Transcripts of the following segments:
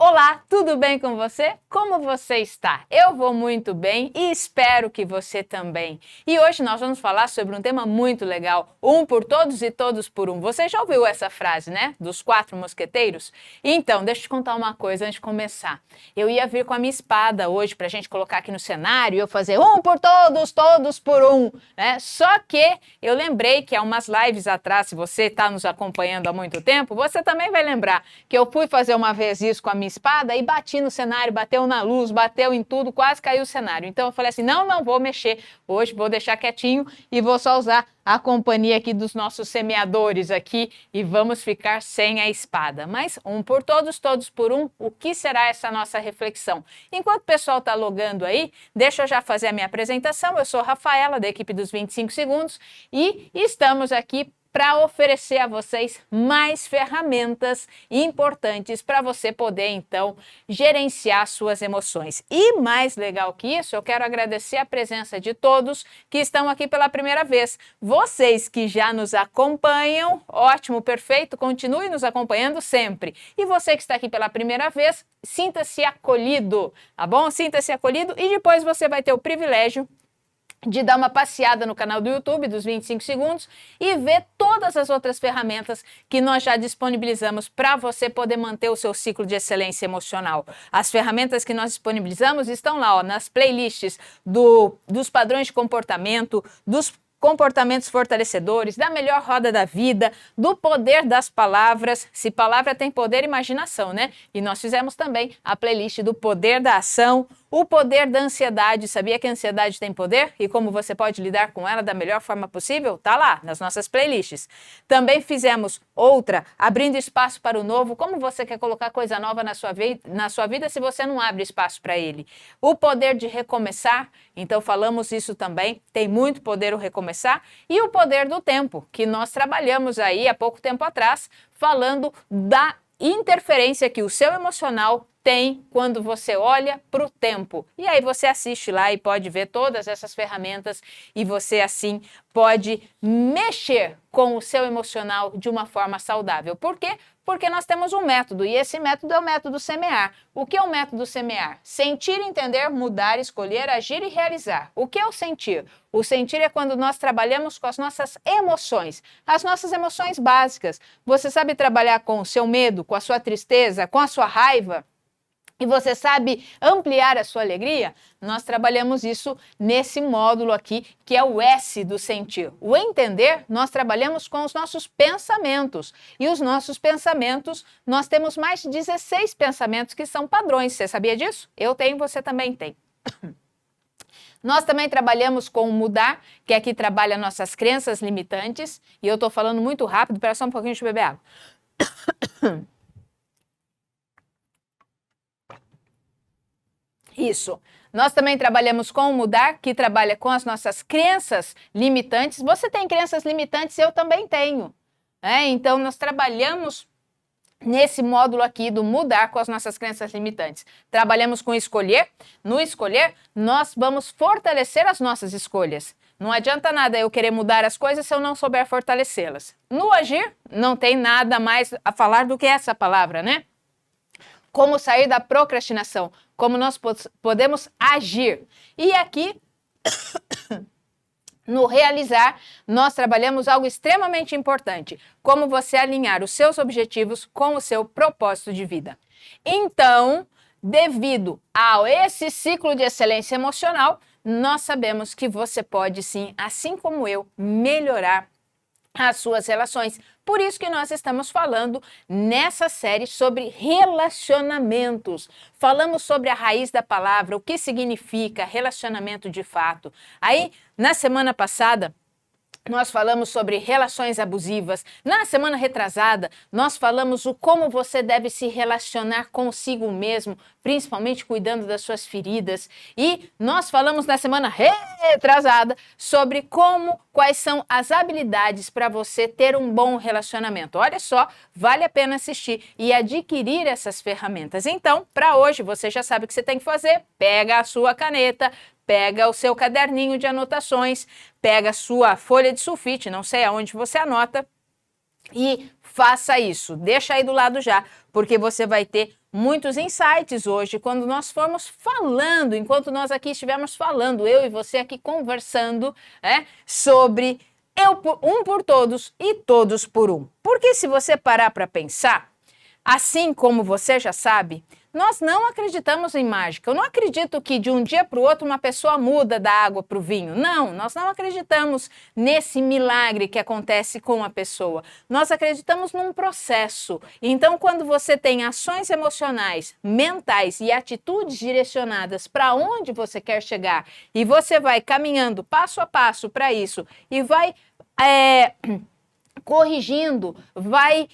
Olá, tudo bem com você? Como você está? Eu vou muito bem e espero que você também. E hoje nós vamos falar sobre um tema muito legal, um por todos e todos por um. Você já ouviu essa frase, né? Dos 4 mosqueteiros? Então, deixa eu te contar uma coisa antes de começar. Eu ia vir com a minha espada hoje pra gente colocar aqui no cenário e eu fazer um por todos, todos por um, né? Só que eu lembrei que há umas lives atrás, se você está nos acompanhando há muito tempo, você também vai lembrar que eu fui fazer uma vez isso com a minha espada e bati no cenário, bateu na luz, bateu em tudo, quase caiu o cenário. Então eu falei assim, não vou mexer hoje, vou deixar quietinho e vou só usar a companhia aqui dos nossos semeadores aqui e vamos ficar sem a espada. Mas um por todos, todos por um, o que será essa nossa reflexão? Enquanto o pessoal está logando aí, deixa eu já fazer a minha apresentação. Eu sou a Rafaela, da equipe dos 25 segundos e estamos aqui para oferecer a vocês mais ferramentas importantes para você poder, então, gerenciar suas emoções. E mais legal que isso, eu quero agradecer a presença de todos que estão aqui pela primeira vez. Vocês que já nos acompanham, ótimo, perfeito, continue nos acompanhando sempre. E você que está aqui pela primeira vez, sinta-se acolhido, tá bom? Sinta-se acolhido e depois você vai ter o privilégio de dar uma passeada no canal do YouTube dos 25 segundos e ver todas as outras ferramentas que nós já disponibilizamos para você poder manter o seu ciclo de excelência emocional. As ferramentas que nós disponibilizamos estão lá, ó, nas playlists dos padrões de comportamento, dos comportamentos fortalecedores, da melhor roda da vida, do poder das palavras. Se palavra tem poder, imaginação, né? E nós fizemos também a playlist do poder da ação, o poder da ansiedade. Sabia que a ansiedade tem poder? E como você pode lidar com ela da melhor forma possível? Tá lá, nas nossas playlists. Também fizemos outra, abrindo espaço para o novo. Como você quer colocar coisa nova na sua vida se você não abre espaço para ele? O poder de recomeçar. Então falamos isso também. Tem muito poder o recomeçar. E o poder do tempo, que nós trabalhamos aí há pouco tempo atrás, falando da interferência que o seu emocional tem quando você olha para o tempo. E aí você assiste lá e pode ver todas essas ferramentas e você assim pode mexer com o seu emocional de uma forma saudável. Por quê? Porque nós temos um método e esse método é o método semear. O que é o método semear? Sentir, entender, mudar, escolher, agir e realizar. O que é o sentir? O sentir é quando nós trabalhamos com as nossas emoções básicas. Você sabe trabalhar com o seu medo, com a sua tristeza, com a sua raiva? E você sabe ampliar a sua alegria? Nós trabalhamos isso nesse módulo aqui, que é o S do sentir. O entender, nós trabalhamos com os nossos pensamentos. E os nossos pensamentos, nós temos mais de 16 pensamentos que são padrões. Você sabia disso? Eu tenho, você também tem. Nós também trabalhamos com o mudar, que aqui trabalha nossas crenças limitantes. E eu estou falando muito rápido, espera só um pouquinho, deixa eu beber água. Isso. Nós também trabalhamos com o mudar, que trabalha com as nossas crenças limitantes. Você tem crenças limitantes, eu também tenho. Então, nós trabalhamos nesse módulo aqui do mudar com as nossas crenças limitantes. Trabalhamos com escolher. No escolher, nós vamos fortalecer as nossas escolhas. Não adianta nada eu querer mudar as coisas se eu não souber fortalecê-las. No agir, não tem nada mais a falar do que essa palavra, né? Como sair da procrastinação, como nós podemos agir. E aqui, no realizar, nós trabalhamos algo extremamente importante, como você alinhar os seus objetivos com o seu propósito de vida. Então, devido a esse ciclo de excelência emocional, nós sabemos que você pode sim, assim como eu, melhorar as suas relações. Por isso que nós estamos falando nessa série sobre relacionamentos. Falamos sobre a raiz da palavra, o que significa relacionamento de fato. Aí, na semana passada, nós falamos sobre relações abusivas. Na semana retrasada, nós falamos o como você deve se relacionar consigo mesmo, principalmente cuidando das suas feridas. E nós falamos na semana retrasada sobre quais são as habilidades para você ter um bom relacionamento. Olha só, vale a pena assistir e adquirir essas ferramentas. Então, para hoje, você já sabe o que você tem que fazer. Pega a sua caneta, pega o seu caderninho de anotações, pega a sua folha de sulfite, não sei aonde você anota, E faça isso, deixa aí do lado já, porque você vai ter muitos insights hoje quando nós formos falando, enquanto nós aqui estivermos falando, eu e você aqui conversando, sobre um por todos e todos por um. Porque se você parar para pensar, assim como você já sabe, nós não acreditamos em mágica. Eu não acredito que de um dia para o outro uma pessoa muda da água para o vinho. Não, nós não acreditamos nesse milagre que acontece com a pessoa. Nós acreditamos num processo. Então, quando você tem ações emocionais, mentais e atitudes direcionadas para onde você quer chegar, e você vai caminhando passo a passo para isso, e vai corrigindo, vai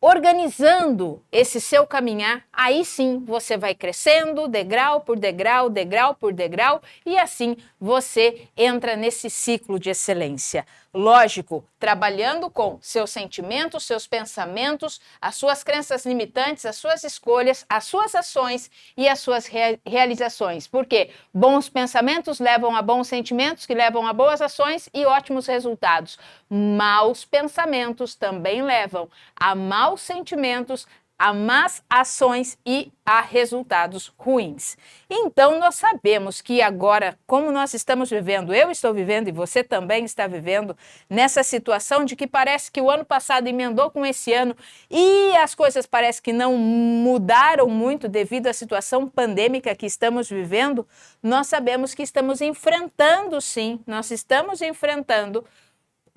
organizando esse seu caminhar, aí sim você vai crescendo degrau por degrau, degrau por degrau, e assim você entra nesse ciclo de excelência. Lógico, trabalhando com seus sentimentos, seus pensamentos, as suas crenças limitantes, as suas escolhas, as suas ações e as suas realizações. Porque bons pensamentos levam a bons sentimentos, que levam a boas ações e ótimos resultados. Maus pensamentos também levam a maus sentimentos, a más ações e a resultados ruins. Então, nós sabemos que agora, como nós estamos vivendo, eu estou vivendo e você também está vivendo, nessa situação de que parece que o ano passado emendou com esse ano e as coisas parecem que não mudaram muito devido à situação pandêmica que estamos vivendo, nós sabemos que estamos enfrentando, sim, nós estamos enfrentando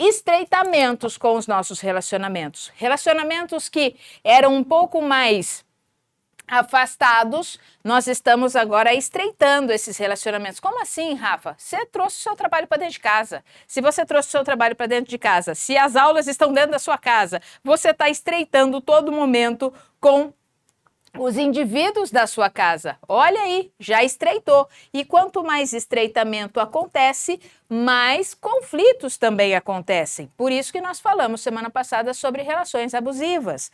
estreitamentos com os nossos relacionamentos. Relacionamentos que eram um pouco mais afastados, nós estamos agora estreitando esses relacionamentos. Como assim, Rafa? Você trouxe o seu trabalho para dentro de casa. Se você trouxe o seu trabalho para dentro de casa, se as aulas estão dentro da sua casa, você está estreitando todo momento com os indivíduos da sua casa. Olha aí, já estreitou. E quanto mais estreitamento acontece, mais conflitos também acontecem. Por isso que nós falamos semana passada sobre relações abusivas.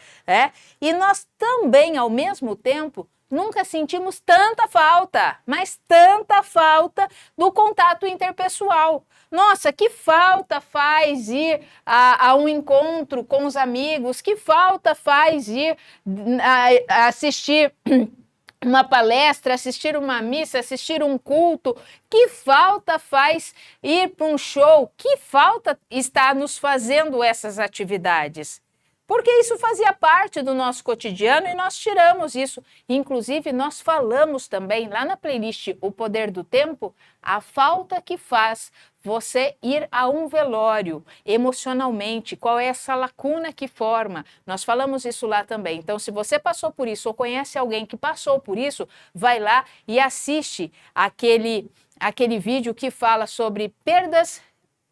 E nós também, ao mesmo tempo, nunca sentimos tanta falta, mas tanta falta do contato interpessoal. Nossa, que falta faz ir a um encontro com os amigos, que falta faz ir a assistir uma palestra, assistir uma missa, assistir um culto, que falta faz ir para um show, que falta está nos fazendo essas atividades. Porque isso fazia parte do nosso cotidiano e nós tiramos isso. Inclusive, nós falamos também lá na playlist O Poder do Tempo, a falta que faz você ir a um velório emocionalmente, qual é essa lacuna que forma. Nós falamos isso lá também. Então, se você passou por isso ou conhece alguém que passou por isso, vai lá e assiste aquele vídeo que fala sobre perdas,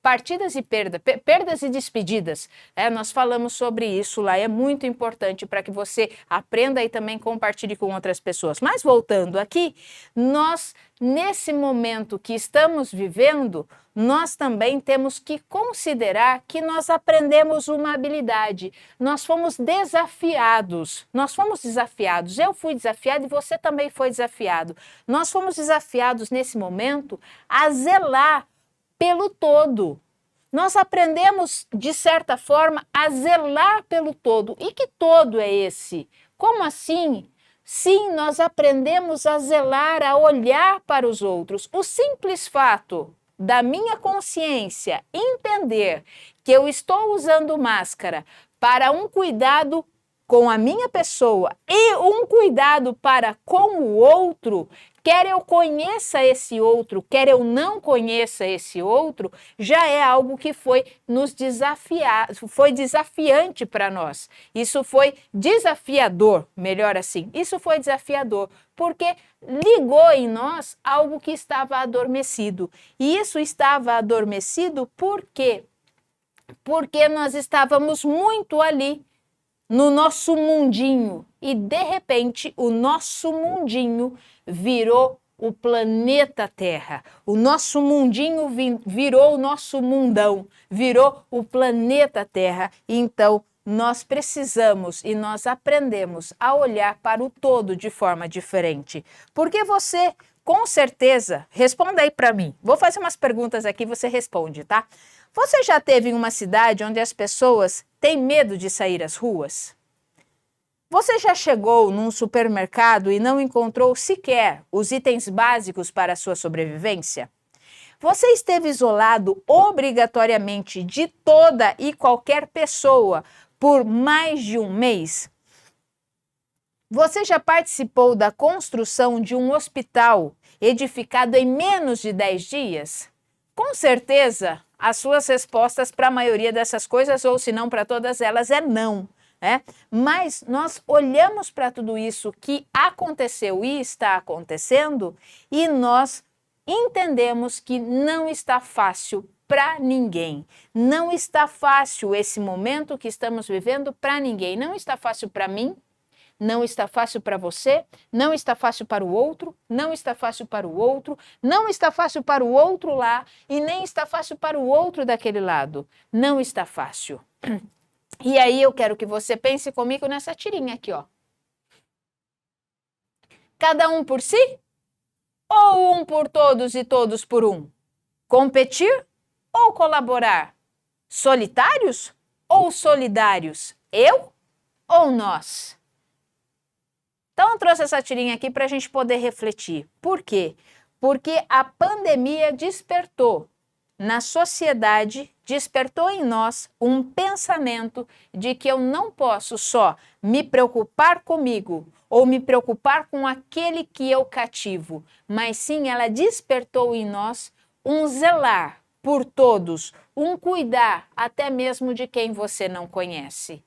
partidas e perdas e despedidas. Nós falamos sobre isso lá, é muito importante para que você aprenda e também compartilhe com outras pessoas. Mas voltando aqui, nós, nesse momento que estamos vivendo, nós também temos que considerar que nós aprendemos uma habilidade. Nós fomos desafiados. Eu fui desafiado e você também foi desafiado. Nós fomos desafiados nesse momento a zelar pelo todo. Nós aprendemos, de certa forma, a zelar pelo todo. E que todo é esse? Como assim? Sim, nós aprendemos a zelar, a olhar para os outros. O simples fato da minha consciência entender que eu estou usando máscara para um cuidado com a minha pessoa e um cuidado para com o outro, quer eu conheça esse outro, quer eu não conheça esse outro, já é algo que foi foi desafiante para nós. Isso foi desafiador, melhor assim. Isso foi desafiador, porque ligou em nós algo que estava adormecido. E isso estava adormecido por quê? Porque nós estávamos muito ali no nosso mundinho e de repente o nosso mundinho virou o planeta Terra. O nosso mundinho virou o nosso mundão, virou o planeta Terra. Então nós precisamos e nós aprendemos a olhar para o todo de forma diferente. Porque você, com certeza, responda aí para mim. Vou fazer umas perguntas aqui, você responde, tá? Você já esteve em uma cidade onde as pessoas têm medo de sair às ruas? Você já chegou num supermercado e não encontrou sequer os itens básicos para a sua sobrevivência? Você esteve isolado obrigatoriamente de toda e qualquer pessoa por mais de um mês? Você já participou da construção de um hospital edificado em menos de 10 dias? Com certeza, as suas respostas para a maioria dessas coisas, ou se não para todas elas, é não. Mas nós olhamos para tudo isso que aconteceu e está acontecendo e nós entendemos que não está fácil para ninguém. Não está fácil esse momento que estamos vivendo para ninguém. Não está fácil para mim, não está fácil para você, não está fácil para o outro, não está fácil para o outro, não está fácil para o outro lá e nem está fácil para o outro daquele lado. Não está fácil. E aí eu quero que você pense comigo nessa tirinha aqui, ó. Cada um por si? Ou um por todos e todos por um? Competir ou colaborar? Solitários ou solidários? Eu ou nós? Então eu trouxe essa tirinha aqui para a gente poder refletir. Por quê? Porque a pandemia despertou na sociedade, despertou em nós um pensamento de que eu não posso só me preocupar comigo ou me preocupar com aquele que eu cativo, mas sim ela despertou em nós um zelar por todos, um cuidar até mesmo de quem você não conhece.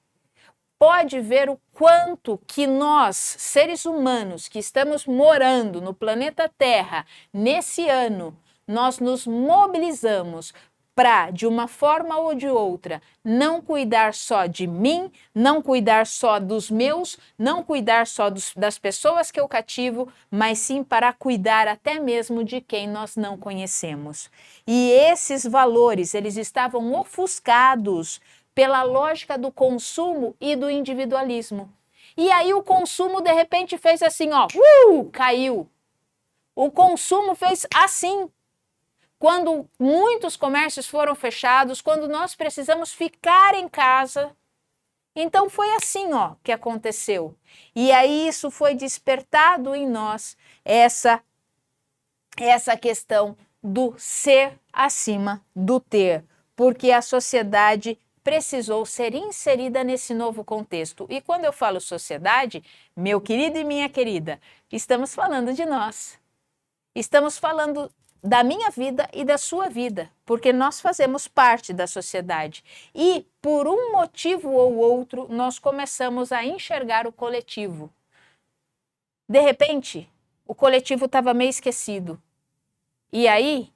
Pode ver o quanto que nós, seres humanos, que estamos morando no planeta Terra nesse ano, nós nos mobilizamos para, de uma forma ou de outra, não cuidar só de mim, não cuidar só dos meus, não cuidar só das pessoas que eu cativo, mas sim para cuidar até mesmo de quem nós não conhecemos. E esses valores, eles estavam ofuscados pela lógica do consumo e do individualismo. E aí o consumo, de repente, fez assim, ó, caiu. O consumo fez assim. Quando muitos comércios foram fechados, quando nós precisamos ficar em casa. Então foi assim, ó, que aconteceu. E aí isso foi despertado em nós, essa questão do ser acima do ter, porque a sociedade precisou ser inserida nesse novo contexto. E quando eu falo sociedade, meu querido e minha querida, estamos falando de nós. Estamos falando da minha vida e da sua vida, porque nós fazemos parte da sociedade. E, por um motivo ou outro, nós começamos a enxergar o coletivo. De repente, o coletivo estava meio esquecido. E aí,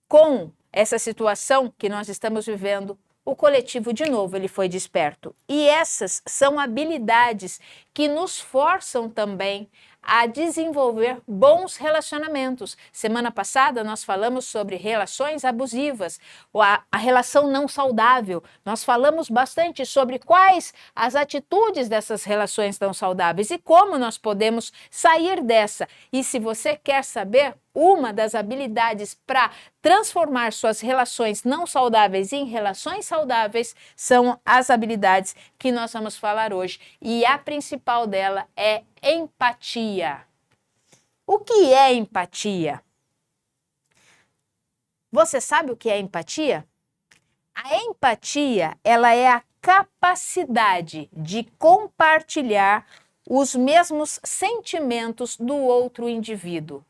com essa situação que nós estamos vivendo, o coletivo, de novo, ele foi desperto. E essas são habilidades que nos forçam também a desenvolver bons relacionamentos. Semana passada nós falamos sobre relações abusivas, a relação não saudável. Nós falamos bastante sobre quais as atitudes dessas relações não saudáveis e como nós podemos sair dessa. E se você quer saber, uma das habilidades para transformar suas relações não saudáveis em relações saudáveis são as habilidades que nós vamos falar hoje. E a principal dela é empatia. O que é empatia? Você sabe o que é empatia? A empatia, ela é a capacidade de compartilhar os mesmos sentimentos do outro indivíduo.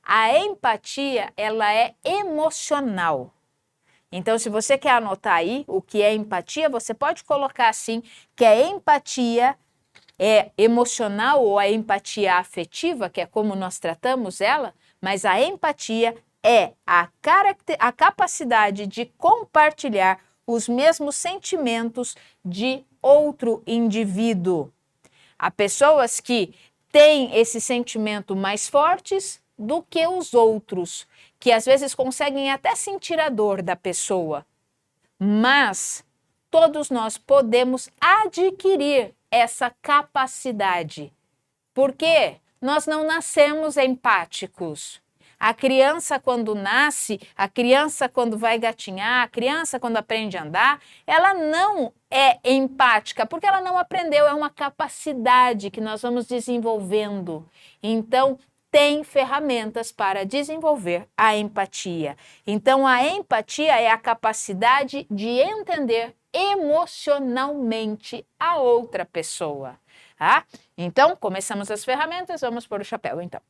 A empatia, ela é emocional. Então, se você quer anotar aí o que é empatia, você pode colocar assim, que a empatia é emocional ou a empatia afetiva, que é como nós tratamos ela, mas a empatia é a capacidade de compartilhar os mesmos sentimentos de outro indivíduo. Há pessoas que têm esse sentimento mais fortes do que os outros, que às vezes conseguem até sentir a dor da pessoa. Mas todos nós podemos adquirir essa capacidade, porque nós não nascemos empáticos. A criança quando nasce, a criança quando vai gatinhar, a criança quando aprende a andar, ela não é empática, porque ela não aprendeu, é uma capacidade que nós vamos desenvolvendo. Então, tem ferramentas para desenvolver a empatia. Então, a empatia é a capacidade de entender emocionalmente a outra pessoa. Tá? Então, começamos as ferramentas, vamos pôr o chapéu, então.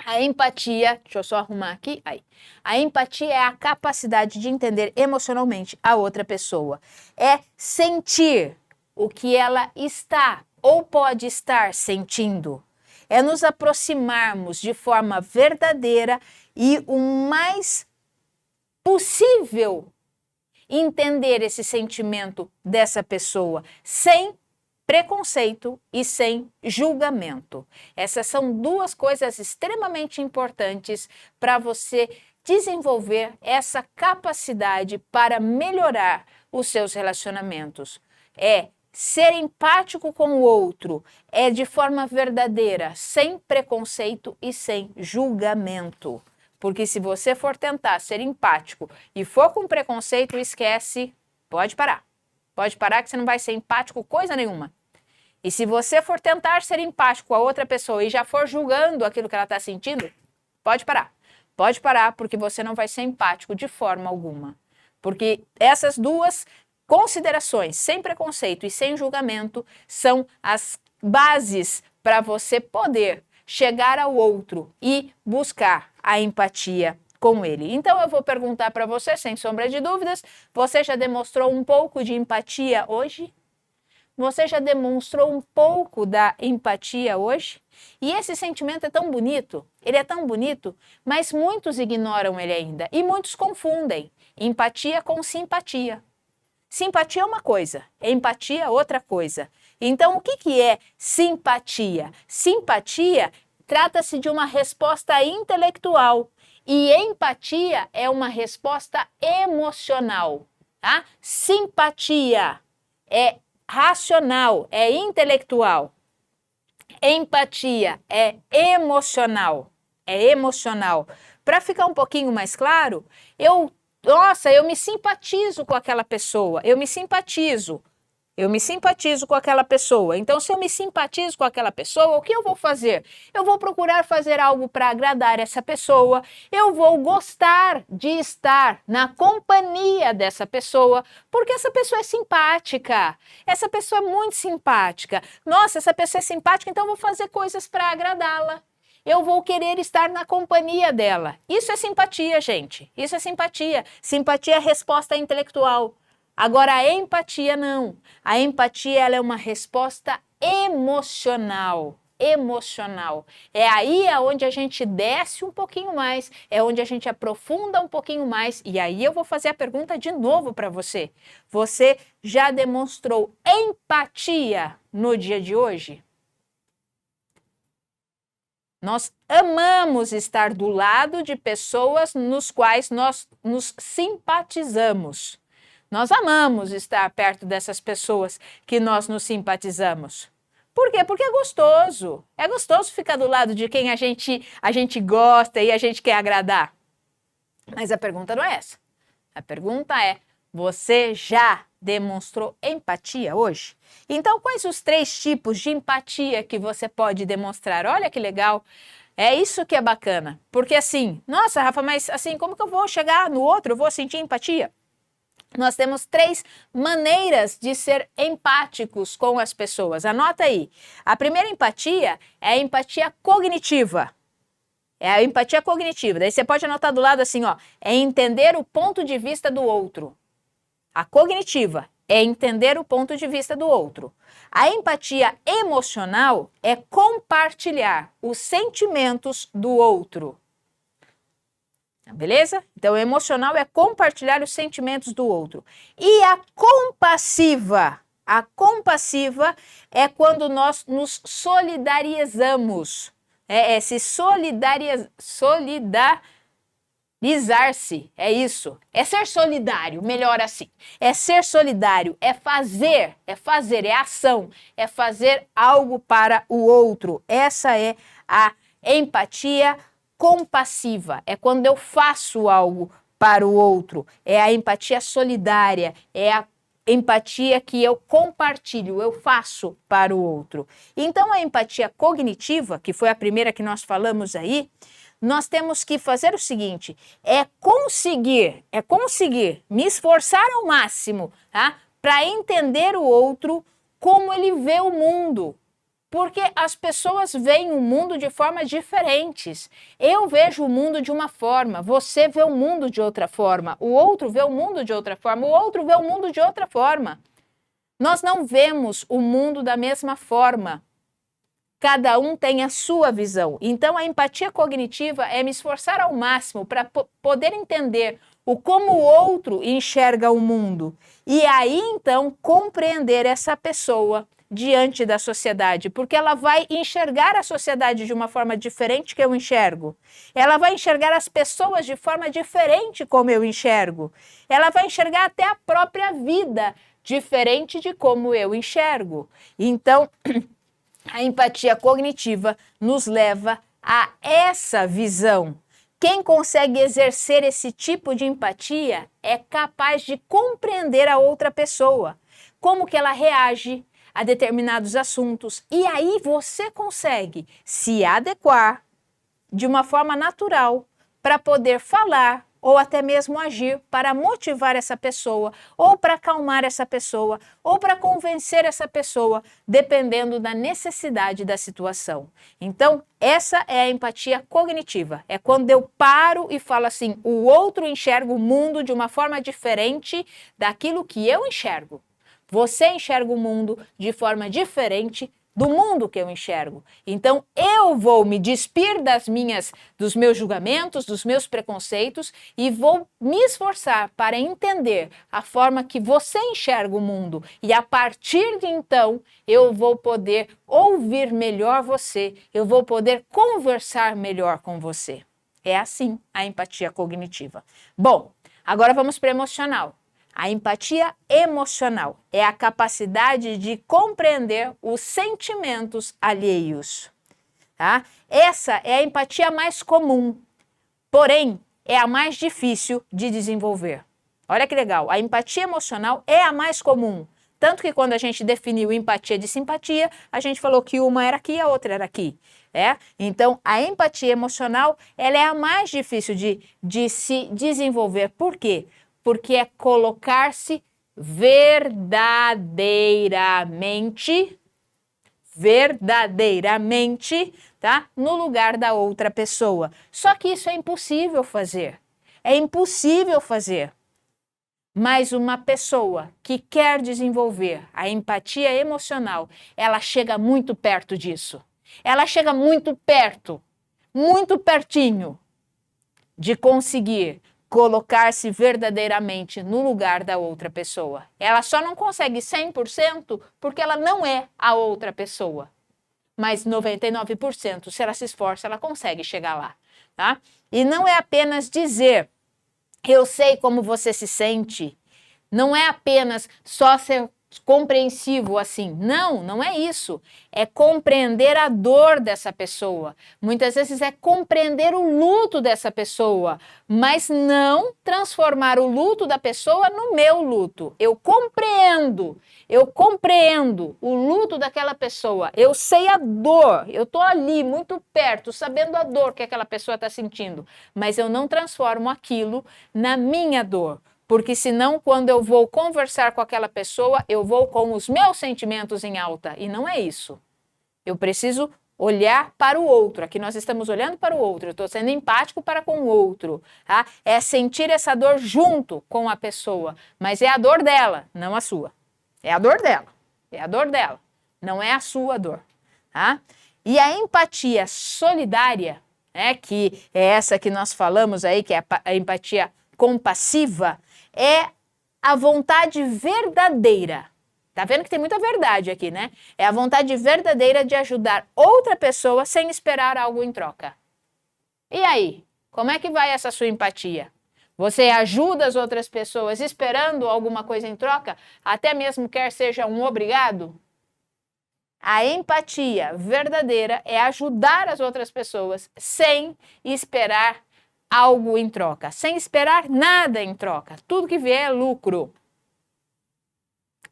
A empatia, deixa eu só arrumar aqui, aí. A empatia é a capacidade de entender emocionalmente a outra pessoa. É sentir o que ela está ou pode estar sentindo. É nos aproximarmos de forma verdadeira e o mais possível entender esse sentimento dessa pessoa, sem preconceito e sem julgamento. Essas são duas coisas extremamente importantes para você desenvolver essa capacidade para melhorar os seus relacionamentos. É ser empático com o outro, é de forma verdadeira, sem preconceito e sem julgamento. Porque se você for tentar ser empático e for com preconceito, esquece, pode parar. Pode parar que você não vai ser empático coisa nenhuma. E se você for tentar ser empático com a outra pessoa e já for julgando aquilo que ela está sentindo, pode parar. Pode parar porque você não vai ser empático de forma alguma. Porque essas duas considerações, sem preconceito e sem julgamento, são as bases para você poder chegar ao outro e buscar a empatia com ele. Então eu vou perguntar para você, sem sombra de dúvidas, você já demonstrou um pouco de empatia hoje? Você já demonstrou um pouco da empatia hoje? E esse sentimento é tão bonito, ele é tão bonito, mas muitos ignoram ele ainda e muitos confundem empatia com simpatia. Simpatia é uma coisa, empatia é outra coisa. Então, o que é simpatia? Simpatia trata-se de uma resposta intelectual e empatia é uma resposta emocional. Tá? Simpatia é racional, é intelectual. Empatia é emocional. É emocional. Para ficar um pouquinho mais claro, eu me simpatizo com aquela pessoa, eu me simpatizo com aquela pessoa. Então, se eu me simpatizo com aquela pessoa, o que eu vou fazer? Eu vou procurar fazer algo para agradar essa pessoa, eu vou gostar de estar na companhia dessa pessoa, porque essa pessoa é simpática, essa pessoa é muito simpática. Nossa, essa pessoa é simpática, então eu vou fazer coisas para agradá-la. Eu vou querer estar na companhia dela. Isso é simpatia, gente. Isso é simpatia. Simpatia é resposta intelectual. Agora, a empatia não. A empatia ela é uma resposta emocional. Emocional. É aí onde a gente desce um pouquinho mais, é onde a gente aprofunda um pouquinho mais. E aí eu vou fazer a pergunta de novo para você. Você já demonstrou empatia no dia de hoje? Nós amamos estar do lado de pessoas nos quais nós nos simpatizamos. Nós amamos estar perto dessas pessoas que nós nos simpatizamos. Por quê? Porque é gostoso. É gostoso ficar do lado de quem a gente gosta e a gente quer agradar. Mas a pergunta não é essa. A pergunta é, você já demonstrou empatia hoje? Então, quais os 3 tipos de empatia que você pode demonstrar? Olha que legal! É isso que é bacana. Porque assim, nossa, Rafa, mas assim, como que eu vou chegar no outro? Eu vou sentir empatia? Nós temos 3 maneiras de ser empáticos com as pessoas. Anota aí. A primeira empatia é a empatia cognitiva. É a empatia cognitiva. Daí você pode anotar do lado assim, ó, é entender o ponto de vista do outro. A cognitiva é entender o ponto de vista do outro. A empatia emocional é compartilhar os sentimentos do outro. Beleza? Então, o emocional é compartilhar os sentimentos do outro. E a compassiva é quando nós nos solidarizamos. Se solidarizar-se, é isso. É ser solidário, melhor assim. É ser solidário, é ação, é fazer algo para o outro. Essa é a empatia compassiva, é quando eu faço algo para o outro, é a empatia solidária, é a empatia que eu compartilho, eu faço para o outro. Então, a empatia cognitiva, que foi a primeira que nós falamos aí, nós temos que fazer o seguinte, é conseguir me esforçar ao máximo, tá? Para entender o outro como ele vê o mundo. Porque as pessoas veem o mundo de formas diferentes. Eu vejo o mundo de uma forma, você vê o mundo de outra forma, o outro vê o mundo de outra forma, o outro vê o mundo de outra forma. Nós não vemos o mundo da mesma forma. Cada um tem a sua visão. Então, a empatia cognitiva é me esforçar ao máximo para poder entender o como o outro enxerga o mundo. E aí, então, compreender essa pessoa diante da sociedade, porque ela vai enxergar a sociedade de uma forma diferente que eu enxergo. Ela vai enxergar as pessoas de forma diferente como eu enxergo. Ela vai enxergar até a própria vida diferente de como eu enxergo. Então, a empatia cognitiva nos leva a essa visão. Quem consegue exercer esse tipo de empatia é capaz de compreender a outra pessoa, como que ela reage a determinados assuntos. E aí você consegue se adequar de uma forma natural para poder falar ou até mesmo agir para motivar essa pessoa, ou para acalmar essa pessoa, ou para convencer essa pessoa, dependendo da necessidade da situação. Então, essa é a empatia cognitiva. É quando eu paro e falo assim, o outro enxerga o mundo de uma forma diferente daquilo que eu enxergo. Você enxerga o mundo de forma diferente do mundo que eu enxergo. Então, eu vou me despir dos meus julgamentos, dos meus preconceitos e vou me esforçar para entender a forma que você enxerga o mundo. E a partir de então, eu vou poder ouvir melhor você, eu vou poder conversar melhor com você. É assim a empatia cognitiva. Bom, agora vamos para a emocional. A empatia emocional é a capacidade de compreender os sentimentos alheios. Tá? Essa é a empatia mais comum, porém é a mais difícil de desenvolver. Olha que legal, a empatia emocional é a mais comum. Tanto que quando a gente definiu empatia de simpatia, a gente falou que uma era aqui e a outra era aqui. Então, a empatia emocional ela é a mais difícil de se desenvolver. Por quê? Porque é colocar-se verdadeiramente, tá? No lugar da outra pessoa. Só que isso é impossível fazer. É impossível fazer. Mas uma pessoa que quer desenvolver a empatia emocional, ela chega muito perto disso. Ela chega muito perto, muito pertinho de conseguir colocar-se verdadeiramente no lugar da outra pessoa. Ela só não consegue 100% porque ela não é a outra pessoa. Mas 99%, se ela se esforça, ela consegue chegar lá. Tá? E não é apenas dizer, eu sei como você se sente. Não é apenas só ser compreensivo assim. Não, não é isso. É compreender a dor dessa pessoa. Muitas vezes é compreender o luto dessa pessoa, mas não transformar o luto da pessoa no meu luto. Eu compreendo o luto daquela pessoa. Eu sei a dor, eu estou ali muito perto, sabendo a dor que aquela pessoa está sentindo, mas eu não transformo aquilo na minha dor. Porque senão, quando eu vou conversar com aquela pessoa, eu vou com os meus sentimentos em alta. E não é isso. Eu preciso olhar para o outro. Aqui nós estamos olhando para o outro. Eu estou sendo empático para com o outro. Tá? É sentir essa dor junto com a pessoa. Mas é a dor dela, não a sua. É a dor dela. É a dor dela. Não é a sua dor. Tá? E a empatia solidária, que é essa que nós falamos aí, que é a empatia compassiva, é a vontade verdadeira. Tá vendo que tem muita verdade aqui, né? É a vontade verdadeira de ajudar outra pessoa sem esperar algo em troca. E aí, como é que vai essa sua empatia? Você ajuda as outras pessoas esperando alguma coisa em troca, até mesmo quer seja um obrigado? A empatia verdadeira é ajudar as outras pessoas sem esperar algo em troca, sem esperar nada em troca. Tudo que vier é lucro.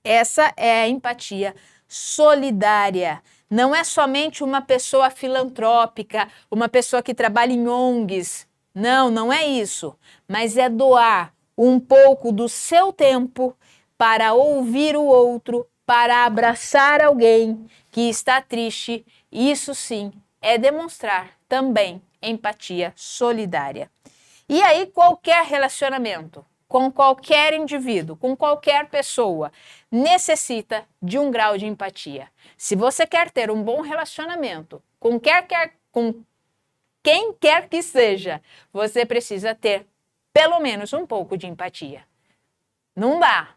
Essa é a empatia solidária. Não é somente uma pessoa filantrópica, uma pessoa que trabalha em ONGs. Não, não é isso. Mas é doar um pouco do seu tempo para ouvir o outro, para abraçar alguém que está triste. Isso sim é demonstrar também empatia solidária. E aí, qualquer relacionamento com qualquer indivíduo, com qualquer pessoa, necessita de um grau de empatia. Se você quer ter um bom relacionamento com quem quer que seja, você precisa ter pelo menos um pouco de empatia. Não dá,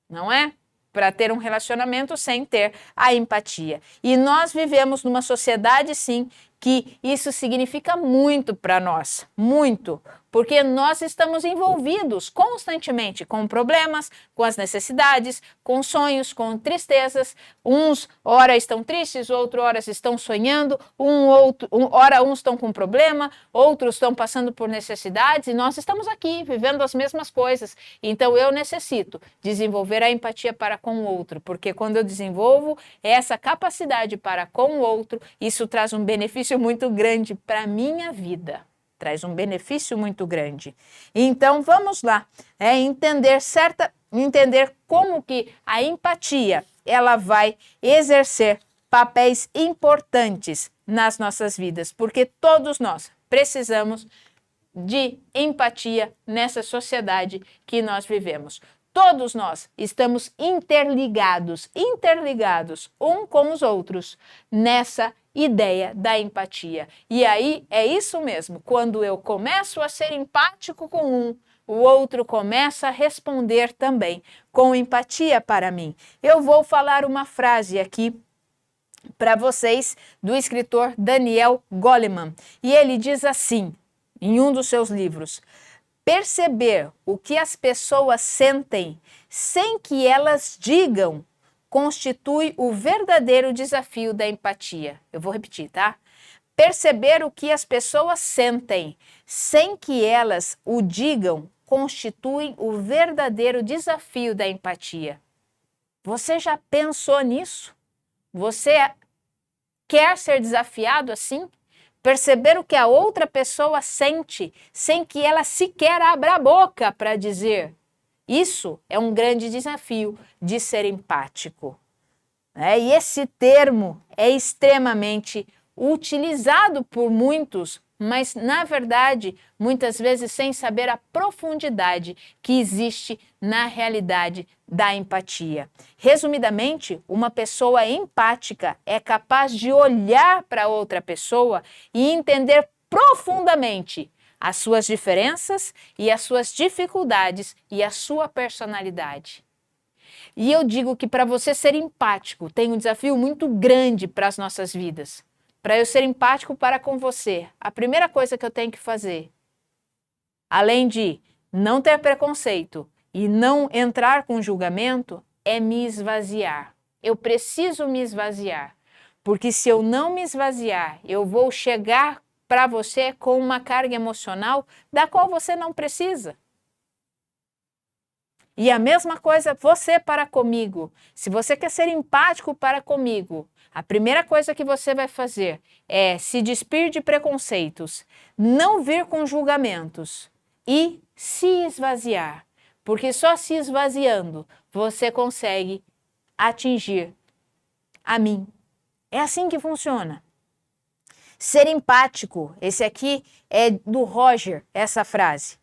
não é? Para ter um relacionamento sem ter a empatia. E nós vivemos numa sociedade, sim, que isso significa muito para nós, muito, porque nós estamos envolvidos constantemente com problemas, com as necessidades, com sonhos, com tristezas. Uns, ora estão tristes, outros, ora estão sonhando, ora uns estão com problema, outros estão passando por necessidades, e nós estamos aqui vivendo as mesmas coisas. Então eu necessito desenvolver a empatia para com o outro, porque quando eu desenvolvo essa capacidade para com o outro, isso traz um benefício muito grande para a minha vida. Traz um benefício muito grande. Então, vamos lá, entender como que a empatia ela vai exercer papéis importantes nas nossas vidas, porque todos nós precisamos de empatia nessa sociedade que nós vivemos. Todos nós estamos interligados um com os outros nessa ideia da empatia. E aí é isso mesmo, quando eu começo a ser empático com um, o outro começa a responder também com empatia para mim. Eu vou falar uma frase aqui para vocês do escritor Daniel Goleman. E ele diz assim, em um dos seus livros: perceber o que as pessoas sentem sem que elas digam constitui o verdadeiro desafio da empatia. Eu vou repetir, tá? Perceber o que as pessoas sentem sem que elas o digam constitui o verdadeiro desafio da empatia. Você já pensou nisso? Você quer ser desafiado assim? Perceber o que a outra pessoa sente sem que ela sequer abra a boca para dizer. Isso é um grande desafio de ser empático. E esse termo é extremamente utilizado por muitos, mas, na verdade, muitas vezes sem saber a profundidade que existe na realidade da empatia. Resumidamente, uma pessoa empática é capaz de olhar para outra pessoa e entender profundamente as suas diferenças e as suas dificuldades e a sua personalidade. E eu digo que para você ser empático tem um desafio muito grande para as nossas vidas. Para eu ser empático para com você, a primeira coisa que eu tenho que fazer, além de não ter preconceito e não entrar com julgamento, é me esvaziar. Eu preciso me esvaziar, porque se eu não me esvaziar, eu vou chegar para você com uma carga emocional da qual você não precisa. E a mesma coisa você para comigo. Se você quer ser empático para comigo, a primeira coisa que você vai fazer é se despir de preconceitos, não vir com julgamentos e se esvaziar. Porque só se esvaziando você consegue atingir a mim. É assim que funciona. Ser empático, esse aqui é do Roger, essa frase.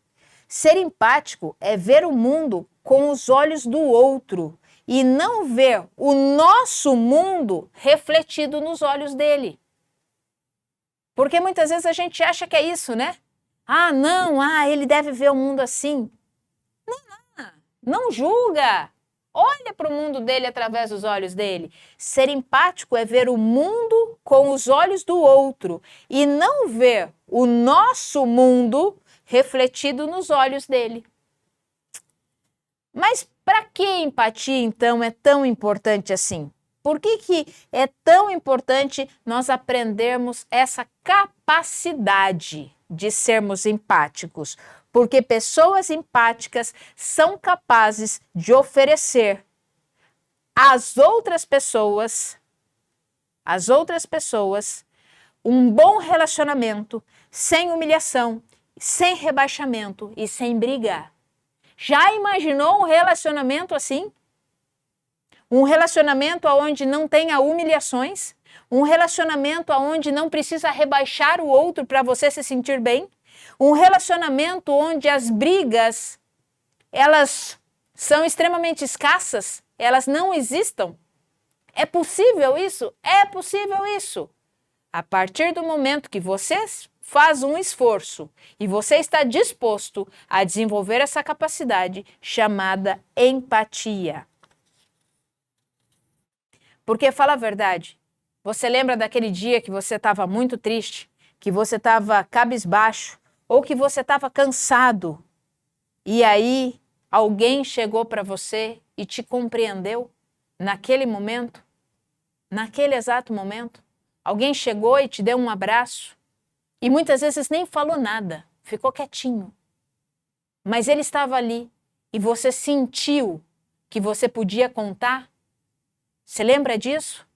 Ser empático é ver o mundo com os olhos do outro e não ver o nosso mundo refletido nos olhos dele. Porque muitas vezes a gente acha que é isso, né? Ele deve ver o mundo assim. Não julga. Olha para o mundo dele através dos olhos dele. Ser empático é ver o mundo com os olhos do outro e não ver o nosso mundo refletido nos olhos dele. Mas para que empatia, então, é tão importante assim? Por que é tão importante nós aprendermos essa capacidade de sermos empáticos? Porque pessoas empáticas são capazes de oferecer às outras pessoas, um bom relacionamento, sem humilhação, sem rebaixamento e sem briga. Já imaginou um relacionamento assim? Um relacionamento onde não tenha humilhações? Um relacionamento onde não precisa rebaixar o outro para você se sentir bem? Um relacionamento onde as brigas, elas são extremamente escassas? Elas não existam? É possível isso? É possível isso. A partir do momento que você faz um esforço e você está disposto a desenvolver essa capacidade chamada empatia. Porque, fala a verdade, você lembra daquele dia que você estava muito triste, que você estava cabisbaixo, ou que você estava cansado, e aí alguém chegou para você e te compreendeu naquele momento, naquele exato momento? Alguém chegou e te deu um abraço, e muitas vezes nem falou nada, ficou quietinho. Mas ele estava ali, e você sentiu que você podia contar. Você lembra disso?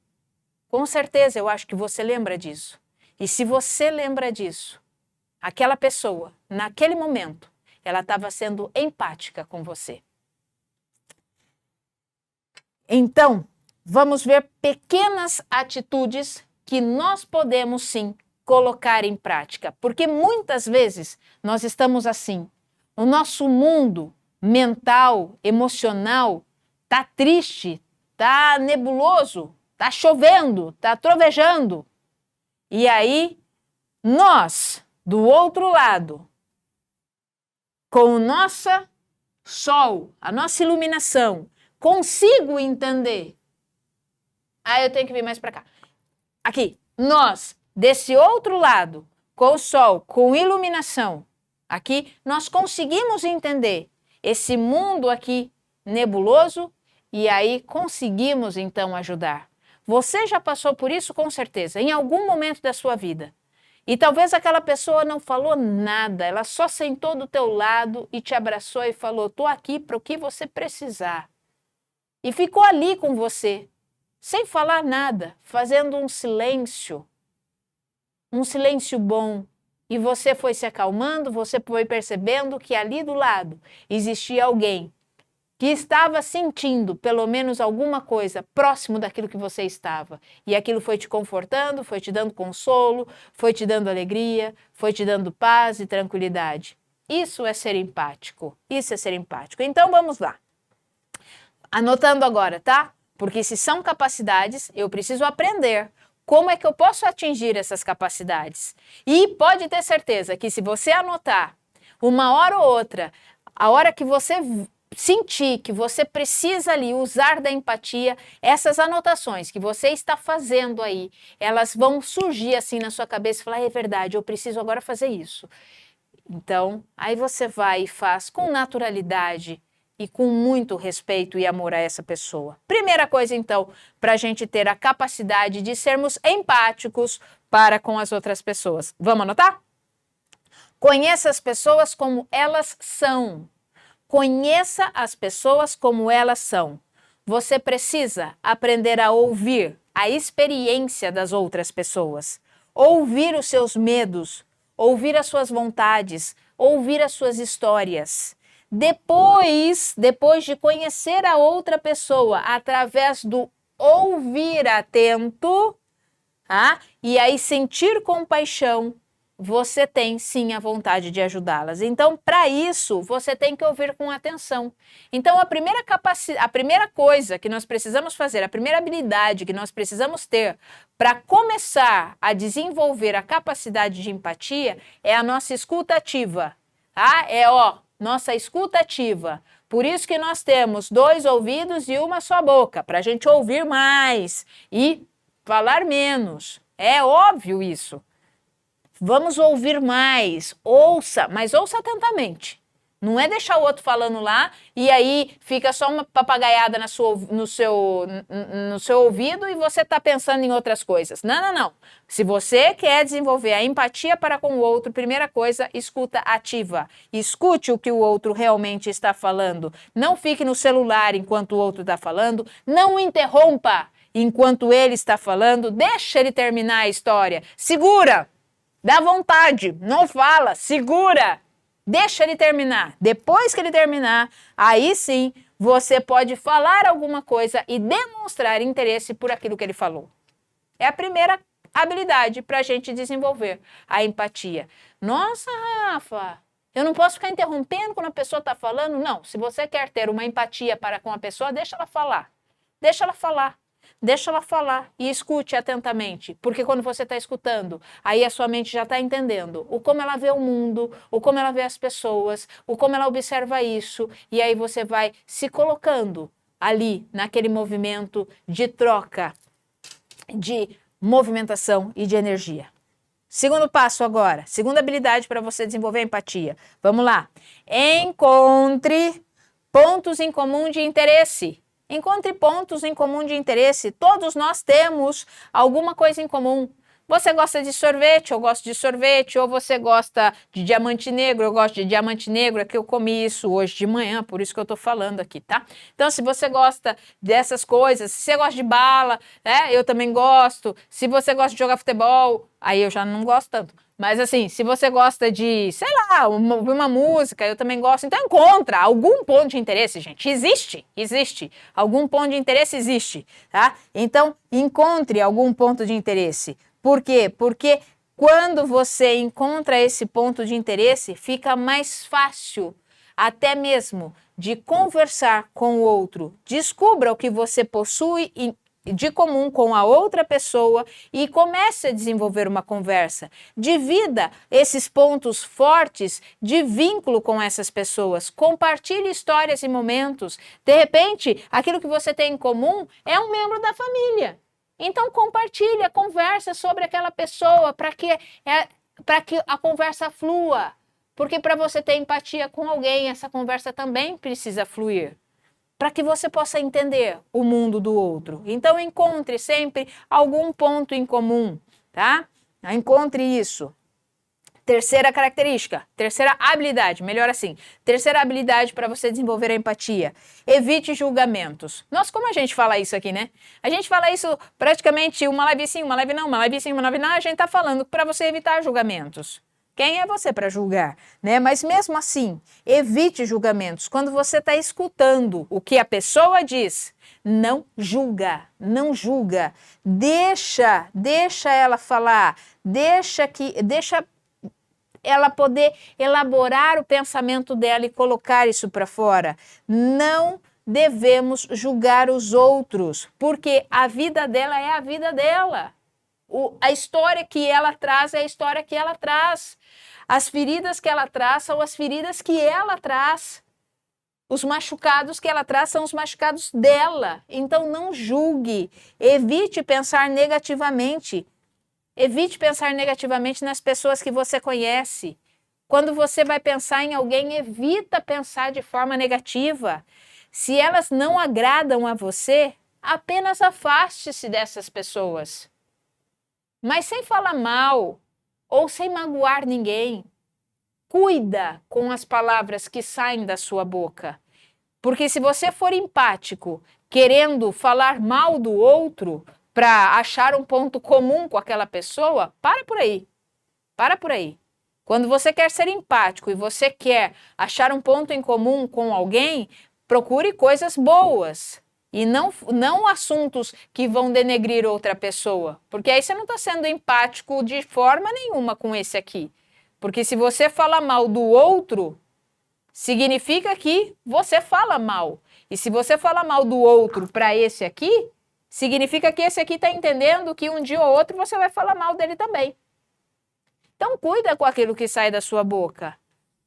Com certeza eu acho que você lembra disso. E se você lembra disso, aquela pessoa, naquele momento, ela estava sendo empática com você. Então, vamos ver pequenas atitudes que nós podemos sim colocar em prática. Porque muitas vezes nós estamos assim. O nosso mundo mental, emocional, está triste, está nebuloso, está chovendo, está trovejando. E aí, nós, do outro lado, com o nosso sol, a nossa iluminação, consigo entender. Ah, eu tenho que vir mais para cá. Aqui, nós, desse outro lado, com o sol, com iluminação, aqui, nós conseguimos entender esse mundo aqui nebuloso. E aí conseguimos então ajudar. Você já passou por isso com certeza, em algum momento da sua vida. E talvez aquela pessoa não falou nada, ela só sentou do teu lado e te abraçou e falou, tô aqui para o que você precisar. E ficou ali com você, sem falar nada, fazendo um silêncio bom. E você foi se acalmando, você foi percebendo que ali do lado existia alguém que estava sentindo pelo menos alguma coisa próximo daquilo que você estava. E aquilo foi te confortando, foi te dando consolo, foi te dando alegria, foi te dando paz e tranquilidade. Isso é ser empático. Isso é ser empático. Então vamos lá. Anotando agora, tá? Porque se são capacidades, eu preciso aprender. Como é que eu posso atingir essas capacidades? E pode ter certeza que se você anotar uma hora ou outra, a hora que você sentir que você precisa ali usar da empatia, essas anotações que você está fazendo aí, elas vão surgir assim na sua cabeça e falar, é verdade, eu preciso agora fazer isso. Então, aí você vai e faz com naturalidade e com muito respeito e amor a essa pessoa. Primeira coisa, então, para a gente ter a capacidade de sermos empáticos para com as outras pessoas. Vamos anotar? Conheça as pessoas como elas são. Conheça as pessoas como elas são. Você precisa aprender a ouvir a experiência das outras pessoas, ouvir os seus medos, ouvir as suas vontades, ouvir as suas histórias. Depois de conhecer a outra pessoa através do ouvir atento, e aí sentir compaixão, você tem sim a vontade de ajudá-las. Então, para isso, você tem que ouvir com atenção. Então, a primeira coisa que nós precisamos fazer, a primeira habilidade que nós precisamos ter para começar a desenvolver a capacidade de empatia é a nossa escuta ativa. Nossa escuta ativa. Por isso que nós temos 2 ouvidos e uma só boca, para a gente ouvir mais e falar menos. É óbvio isso. Vamos ouvir mais, ouça, mas ouça atentamente. Não é deixar o outro falando lá e aí fica só uma papagaiada no seu ouvido e você está pensando em outras coisas. Não, não, não. Se você quer desenvolver a empatia para com o outro, primeira coisa, escuta ativa. Escute o que o outro realmente está falando. Não fique no celular enquanto o outro está falando. Não interrompa enquanto ele está falando. Deixa ele terminar a história. Segura. Dá vontade. Não fala. Segura. Deixa ele terminar. Depois que ele terminar, aí sim você pode falar alguma coisa e demonstrar interesse por aquilo que ele falou. É a primeira habilidade para a gente desenvolver a empatia. Nossa, Rafa, eu não posso ficar interrompendo quando a pessoa está falando? Não, se você quer ter uma empatia para com a pessoa, deixa ela falar. Deixa ela falar. Deixa ela falar e escute atentamente, porque quando você está escutando, aí a sua mente já está entendendo o como ela vê o mundo, o como ela vê as pessoas, o como ela observa isso, e aí você vai se colocando ali naquele movimento de troca, de movimentação e de energia. Segundo passo agora, segunda habilidade para você desenvolver a empatia. Vamos lá. Encontre pontos em comum de interesse. Encontre pontos em comum de interesse. Todos nós temos alguma coisa em comum. Você gosta de sorvete, eu gosto de sorvete, ou você gosta de diamante negro, eu gosto de diamante negro, é que eu comi isso hoje de manhã, por isso que eu tô falando aqui, tá? Então, se você gosta dessas coisas, se você gosta de bala, eu também gosto. Se você gosta de jogar futebol, aí eu já não gosto tanto. Mas assim, se você gosta de, sei lá, uma música, eu também gosto. Então encontra algum ponto de interesse, gente. Existe. Algum ponto de interesse existe, tá? Então encontre algum ponto de interesse. Por quê? Porque quando você encontra esse ponto de interesse, fica mais fácil até mesmo de conversar com o outro. Descubra o que você possui de comum com a outra pessoa e comece a desenvolver uma conversa. Divida esses pontos fortes de vínculo com essas pessoas. Compartilhe histórias e momentos. De repente, aquilo que você tem em comum é um membro da família. Então compartilhe, conversa sobre aquela pessoa para que a conversa flua. Porque para você ter empatia com alguém, essa conversa também precisa fluir, para que você possa entender o mundo do outro. Então encontre sempre algum ponto em comum, tá? Encontre isso. Terceira característica, terceira habilidade, melhor assim. Terceira habilidade para você desenvolver a empatia. Evite julgamentos. Nossa, como a gente fala isso aqui, né? A gente fala isso praticamente uma live sim, uma live não, uma live sim, uma live não. A gente tá falando para você evitar julgamentos. Quem é você para julgar, né? Mas mesmo assim, evite julgamentos. Quando você está escutando o que a pessoa diz, não julga, não julga. Deixa ela falar, deixa ela poder elaborar o pensamento dela e colocar isso para fora. Não devemos julgar os outros, porque a vida dela é a vida dela. A história que ela traz é a história que ela traz. As feridas que ela traz são as feridas que ela traz. Os machucados que ela traz são os machucados dela. Então não julgue. Evite pensar negativamente. Evite pensar negativamente nas pessoas que você conhece. Quando você vai pensar em alguém, evita pensar de forma negativa. Se elas não agradam a você, apenas afaste-se dessas pessoas. Mas sem falar mal ou sem magoar ninguém. Cuida com as palavras que saem da sua boca. Porque se você for empático, querendo falar mal do outro para achar um ponto comum com aquela pessoa, para por aí. Para por aí. Quando você quer ser empático e você quer achar um ponto em comum com alguém, procure coisas boas. E não assuntos que vão denegrir outra pessoa. Porque aí você não está sendo empático de forma nenhuma com esse aqui. Porque se você fala mal do outro, significa que você fala mal. E se você fala mal do outro para esse aqui, significa que esse aqui está entendendo que um dia ou outro você vai falar mal dele também. Então cuida com aquilo que sai da sua boca.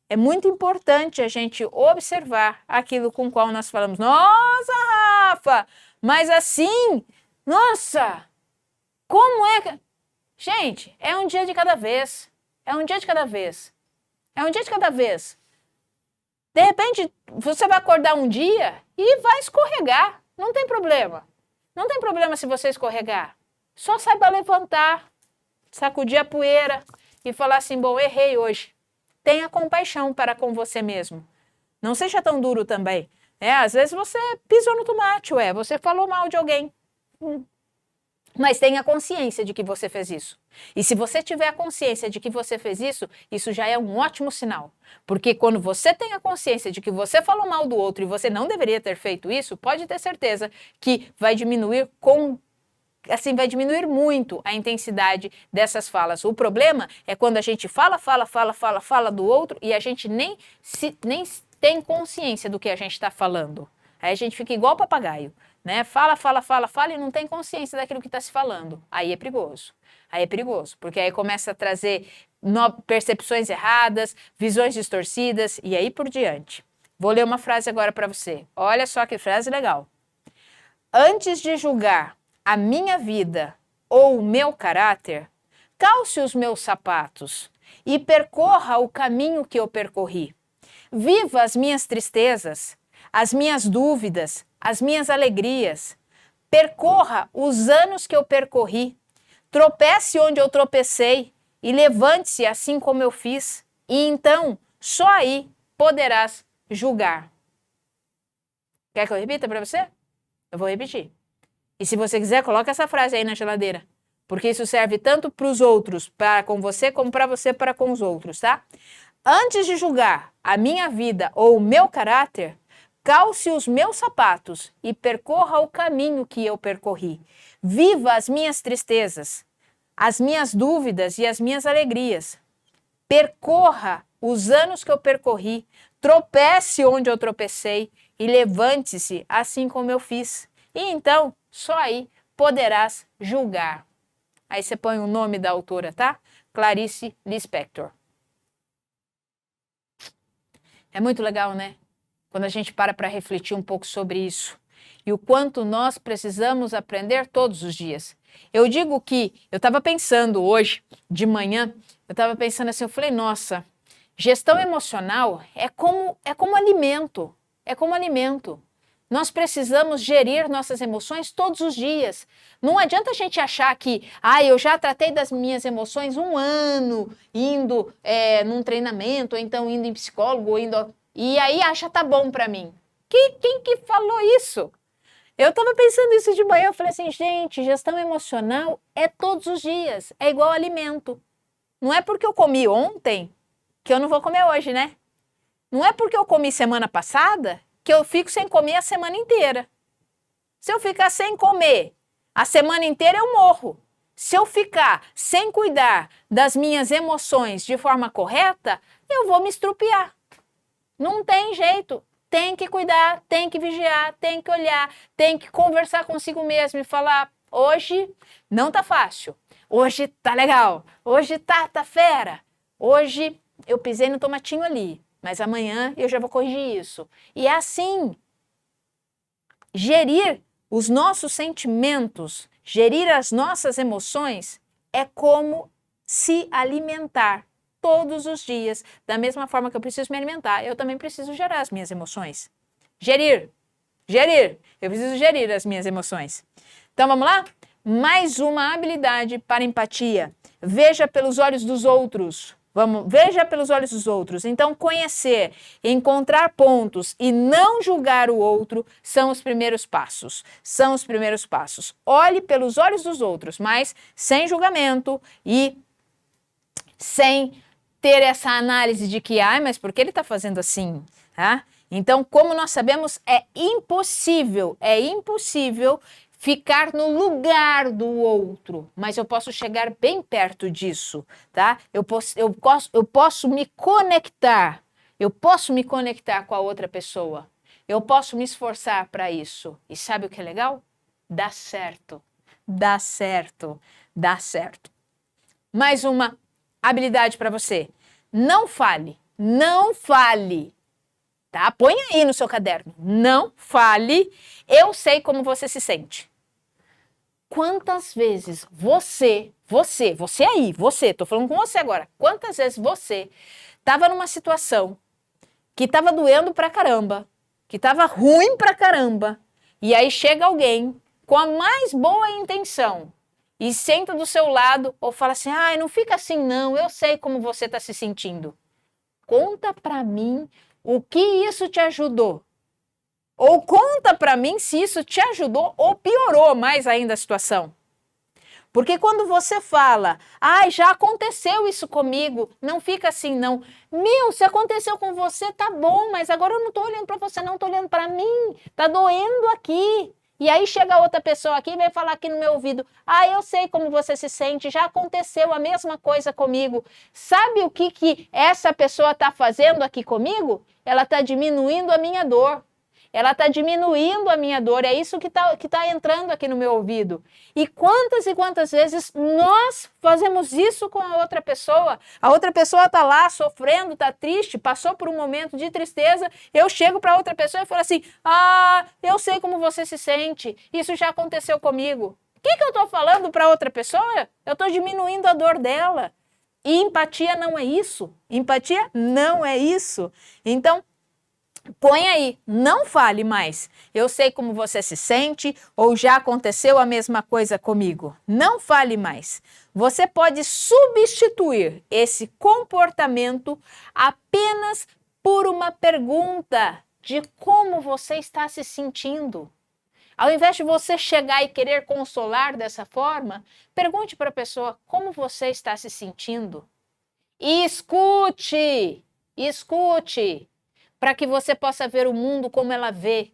É muito importante a gente observar aquilo com o qual nós falamos. Nossa, Rafa, mas assim, nossa, como é que... Gente, é um dia de cada vez. É um dia de cada vez. É um dia de cada vez. De repente, você vai acordar um dia e vai escorregar. Não tem problema. Não tem problema se você escorregar. Só saiba levantar, sacudir a poeira e falar assim, bom, errei hoje. Tenha compaixão para com você mesmo. Não seja tão duro também. Às vezes você pisou no tomate, você falou mal de alguém. Mas tenha consciência de que você fez isso. E se você tiver a consciência de que você fez isso, isso já é um ótimo sinal. Porque quando você tem a consciência de que você falou mal do outro e você não deveria ter feito isso, pode ter certeza que vai diminuir vai diminuir muito a intensidade dessas falas. O problema é quando a gente fala do outro e a gente nem tem consciência do que a gente está falando. Aí a gente fica igual papagaio, né? Fala e não tem consciência daquilo que está se falando. Aí é perigoso. Aí é perigoso, porque aí começa a trazer percepções erradas, visões distorcidas e aí por diante. Vou ler uma frase agora para você. Olha só que frase legal. Antes de julgar a minha vida ou o meu caráter, calce os meus sapatos e percorra o caminho que eu percorri. Viva as minhas tristezas, as minhas dúvidas, as minhas alegrias. Percorra os anos que eu percorri. Tropece onde eu tropecei e levante-se assim como eu fiz. E então, só aí poderás julgar. Quer que eu repita para você? Eu vou repetir. E se você quiser, coloca essa frase aí na geladeira. Porque isso serve tanto para os outros, para com você, como para você, para com os outros, tá? Antes de julgar a minha vida ou o meu caráter, calce os meus sapatos e percorra o caminho que eu percorri. Viva as minhas tristezas, as minhas dúvidas e as minhas alegrias. Percorra os anos que eu percorri, tropece onde eu tropecei e levante-se assim como eu fiz. E então, só aí poderás julgar. Aí você põe o nome da autora, tá? Clarice Lispector. É muito legal, né? Quando a gente para refletir um pouco sobre isso. E o quanto nós precisamos aprender todos os dias. Eu digo que, eu estava pensando hoje, de manhã, eu estava pensando assim, eu falei, nossa, gestão emocional é como alimento. É como alimento. Nós precisamos gerir nossas emoções todos os dias. Não adianta a gente achar que, eu já tratei das minhas emoções 1 ano, indo num treinamento, ou então indo em psicólogo, e aí já tá bom para mim. Quem que falou isso? Eu estava pensando isso de manhã, eu falei assim, gente, gestão emocional é todos os dias, é igual alimento. Não é porque eu comi ontem que eu não vou comer hoje, né? Não é porque eu comi semana passada que eu fico sem comer a semana inteira. Se eu ficar sem comer a semana inteira, eu morro. Se eu ficar sem cuidar das minhas emoções de forma correta, eu vou me estrupiar. Não tem jeito. Tem que cuidar, tem que vigiar, tem que olhar, tem que conversar consigo mesmo e falar, hoje não tá fácil, hoje tá legal, hoje tá fera, hoje eu pisei no tomatinho ali, mas amanhã eu já vou corrigir isso. E é assim, gerir os nossos sentimentos, gerir as nossas emoções é como se alimentar todos os dias. Da mesma forma que eu preciso me alimentar, eu também preciso gerar as minhas emoções. Gerir. Eu preciso gerir as minhas emoções. Então vamos lá? Mais uma habilidade para empatia. Veja pelos olhos dos outros. Veja pelos olhos dos outros. Então, conhecer, encontrar pontos e não julgar o outro são os primeiros passos. São os primeiros passos. Olhe pelos olhos dos outros, mas sem julgamento e sem ter essa análise de que, mas por que ele está fazendo assim? Tá? Então, como nós sabemos, é impossível ficar no lugar do outro, mas eu posso chegar bem perto disso, tá? Eu posso me conectar, com a outra pessoa, eu posso me esforçar para isso. E sabe o que é legal? Dá certo. Mais uma habilidade para você. Não fale, tá? Põe aí no seu caderno. Não fale. Eu sei como você se sente. Quantas vezes você aí, tô falando com você agora. Quantas vezes você estava numa situação que estava doendo pra caramba, que estava ruim pra caramba, e aí chega alguém com a mais boa intenção e senta do seu lado ou fala assim, ai, não fica assim não, eu sei como você está se sentindo. Conta pra mim o que isso te ajudou. Ou conta pra mim se isso te ajudou ou piorou mais ainda a situação. Porque quando você fala, ai, já aconteceu isso comigo, não fica assim não. Meu, se aconteceu com você, tá bom, mas agora eu não tô olhando para você, não tô olhando para mim, tá doendo aqui. E aí chega outra pessoa aqui e vem falar aqui no meu ouvido, ah, eu sei como você se sente, já aconteceu a mesma coisa comigo. Sabe o que essa pessoa tá fazendo aqui comigo? Ela tá diminuindo a minha dor. Ela está diminuindo a minha dor, é isso que tá entrando aqui no meu ouvido. E quantas vezes nós fazemos isso com a outra pessoa? A outra pessoa está lá sofrendo, está triste, passou por um momento de tristeza, eu chego para outra pessoa e falo assim, ah, eu sei como você se sente, isso já aconteceu comigo. O que eu estou falando para outra pessoa? Eu estou diminuindo a dor dela. E empatia não é isso. Empatia não é isso. Então, põe aí, não fale mais. Eu sei como você se sente ou já aconteceu a mesma coisa comigo. Não fale mais. Você pode substituir esse comportamento apenas por uma pergunta de como você está se sentindo. Ao invés de você chegar e querer consolar dessa forma, pergunte para a pessoa como você está se sentindo. E escute, escute, para que você possa ver o mundo como ela vê,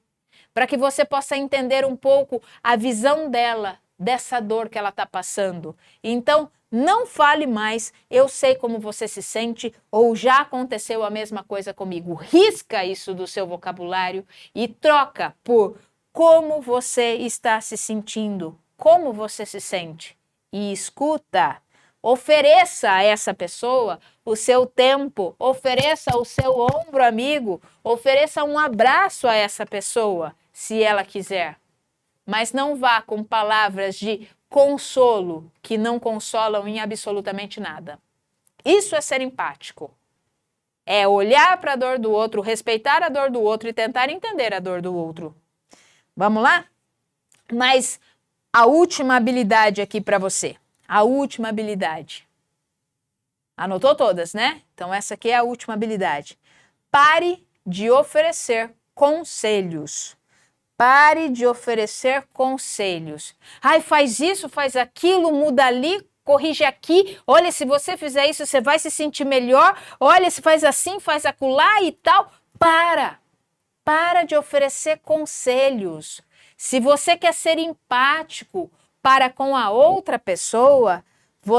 para que você possa entender um pouco a visão dela, dessa dor que ela está passando. Então, não fale mais, eu sei como você se sente, ou já aconteceu a mesma coisa comigo. Risca isso do seu vocabulário e troca por como você está se sentindo, como você se sente. E escuta. Ofereça a essa pessoa o seu tempo, ofereça o seu ombro amigo, ofereça um abraço a essa pessoa, se ela quiser. Mas não vá com palavras de consolo que não consolam em absolutamente nada. Isso é ser empático. É olhar para a dor do outro, respeitar a dor do outro e tentar entender a dor do outro. Vamos lá? Mas a última habilidade aqui para você. A última habilidade. Anotou todas, né? Então essa aqui é a última habilidade. Pare de oferecer conselhos. Pare de oferecer conselhos. Ai, faz isso, faz aquilo, muda ali, corrige aqui. Olha, se você fizer isso, você vai se sentir melhor. Olha, se faz assim, faz acolá e tal. Para de oferecer conselhos. Se você quer ser empático para com a outra pessoa,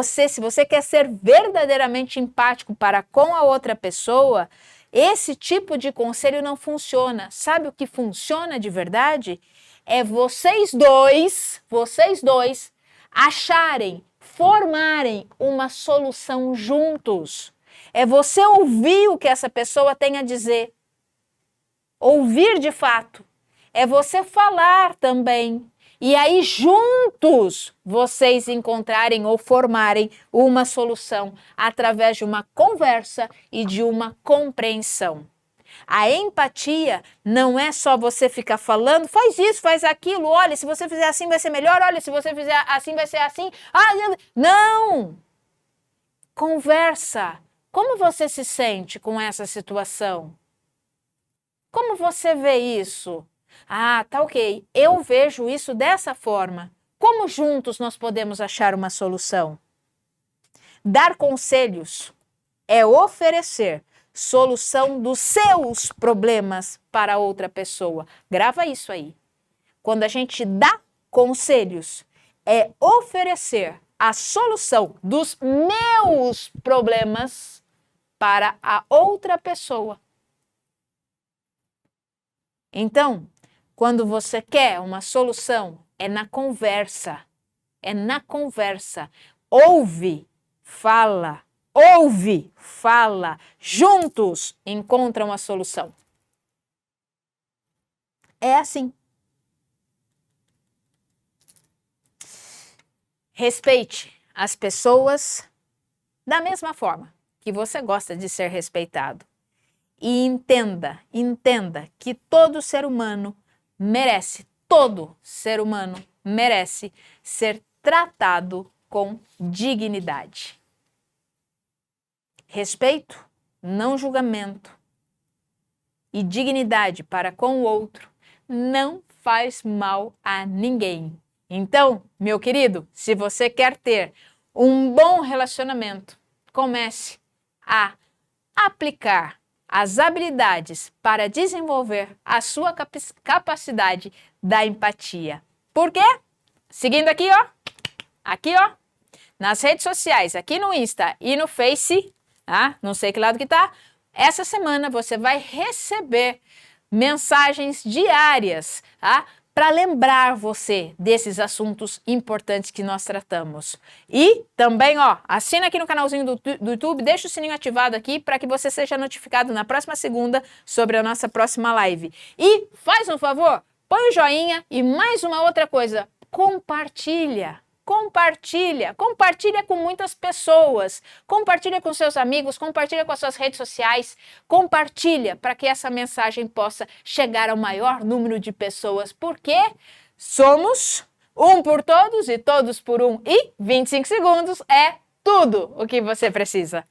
se você quer ser verdadeiramente empático para com a outra pessoa, esse tipo de conselho não funciona. Sabe o que funciona de verdade? É vocês dois acharem, formarem uma solução juntos. É você ouvir o que essa pessoa tem a dizer. Ouvir de fato. É você falar também. E aí, juntos, vocês encontrarem ou formarem uma solução através de uma conversa e de uma compreensão. A empatia não é só você ficar falando, faz isso, faz aquilo, olha, se você fizer assim vai ser melhor, olha, se você fizer assim vai ser assim. Não! Conversa. Como você se sente com essa situação? Como você vê isso? Ah, tá ok. Eu vejo isso dessa forma. Como juntos nós podemos achar uma solução? Dar conselhos é oferecer solução dos seus problemas para outra pessoa. Grava isso aí. Quando a gente dá conselhos, é oferecer a solução dos meus problemas para a outra pessoa. Então, quando você quer uma solução, é na conversa. É na conversa. Ouve, fala. Ouve, fala. Juntos encontram a solução. É assim. Respeite as pessoas da mesma forma que você gosta de ser respeitado. E entenda que todo ser humano merece ser tratado com dignidade. Respeito, não julgamento, e dignidade para com o outro não faz mal a ninguém. Então, meu querido, se você quer ter um bom relacionamento, comece a aplicar as habilidades para desenvolver a sua capacidade da empatia. Por quê? Seguindo aqui, ó, nas redes sociais, aqui no Insta e no Face, não sei que lado que tá, essa semana você vai receber mensagens diárias, para lembrar você desses assuntos importantes que nós tratamos. E também, assina aqui no canalzinho do YouTube, deixa o sininho ativado aqui para que você seja notificado na próxima segunda sobre a nossa próxima live. E faz um favor, põe um joinha e mais uma outra coisa, compartilha com muitas pessoas, compartilha com seus amigos, compartilha com as suas redes sociais, compartilha para que essa mensagem possa chegar ao maior número de pessoas, porque somos um por todos e todos por um, e 25 segundos é tudo o que você precisa.